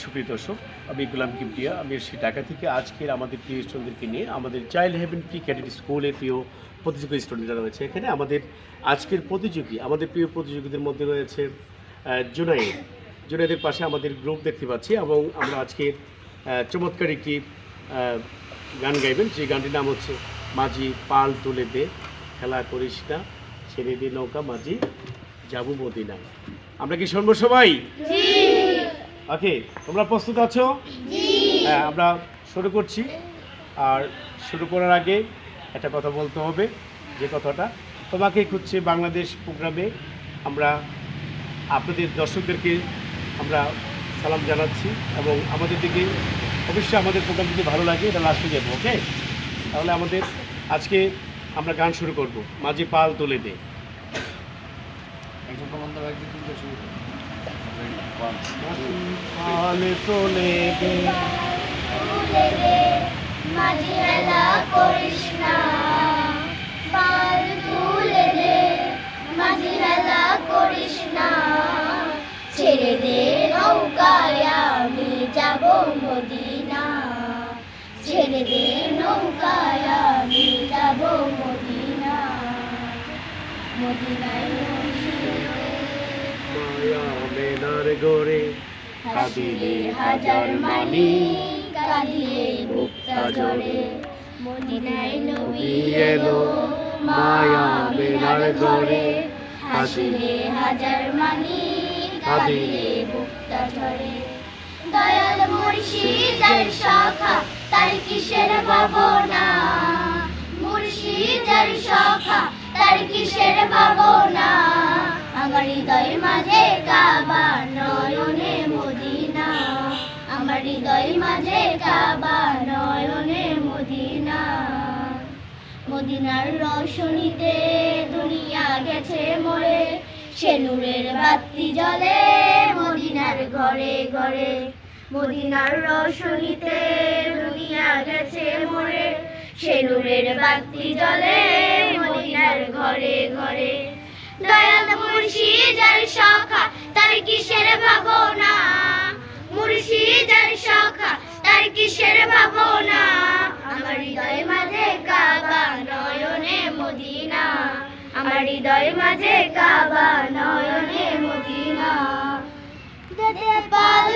সুপ্রিয় দর্শক, আমি গোলাম কিবরিয়া, আমি এসেছি ঢাকা থেকে। আজকের আমাদের প্রিয় স্টুডেন্টদেরকে নিয়ে আমাদের চাইল্ড হেভেন প্রি ক্যাডেট স্কুলের প্রিয় প্রতিযোগী স্টুডেন্টরা রয়েছে এখানে। আমাদের আজকের প্রতিযোগী, আমাদের প্রিয় প্রতিযোগীদের মধ্যে রয়েছে জুনায়েদ। জুনায়েদের পাশে আমাদের গ্রুপ দেখতে পাচ্ছি এবং আমরা আজকের চমৎকার একটি গান গাইবেন। যে গানটির নাম হচ্ছে মাঝি পাল তুলে দে, খেলা করিস না, ছেড়ে দে নৌকা মাঝি যাবো মদিনা। আমরা কি শুনবো সবাই? ওকে, তোমরা প্রস্তুত আছো? হ্যাঁ, আমরা শুরু করছি। আর শুরু করার আগে একটা কথা বলতে হবে, যে কথাটা তোমাকে খুঁজছে বাংলাদেশ প্রোগ্রামে আমরা আপনাদের দর্শকদেরকে আমরা সালাম জানাচ্ছি এবং আমাদের দিকে অবশ্যই আমাদের প্রোগ্রাম যদি ভালো লাগে এটা লাস্টে যাবো। ওকে, তাহলে আমাদের আজকে আমরা গান শুরু করব, মাঝি পাল তুলে দে। পাল তুলে দে, মাঝি হেলা করিস না, পাল তুলে দে, মাঝি হেলা করিস না, ছেড়ে দে নৌকায় আমি যাব মদিনা, ছেড়ে দে নৌকায় আমি যাব মদিনা, মদিনায় মায়া মেনার গড়ে কাঁদিলে হাজার মানি, কাঁদিলে বুকটা ঝরে, মদিনায় নবী এলো মায়া মেনার গড়ে হাসিলে হাজার মানি, কাঁদিলে বুকটা ঝরে। দয়াল মুর্শিদের শাখা তার কিসের ভাবনা, মুর্শিদের শাখা তার কিসের ভাবনা, আমার হৃদয় মাঝে কাবা নয়নে মদিনা, আমার হৃদয় মাঝে কাবা নয়নে মদিনা, মদিনার রোশনীতে দুনিয়া গেছে মরে, সে নূরের বাতি জ্বলে মদিনার ঘরে ঘরে, মদিনার রোশনীতে দুনিয়া গেছে মরে, সে নূরের বাতি জ্বলে মদিনার ঘরে ঘরে। দয়াল মুর্শিদের শাখা তার কিসের ভাবনা, মুর্শিদের শাখা তার কিসের ভাবনা, আমার হৃদয় মাঝে কাবা নয়নে মদিনা, আমার হৃদয় মাঝে কাবা নয়নে মদিনা। দে পাল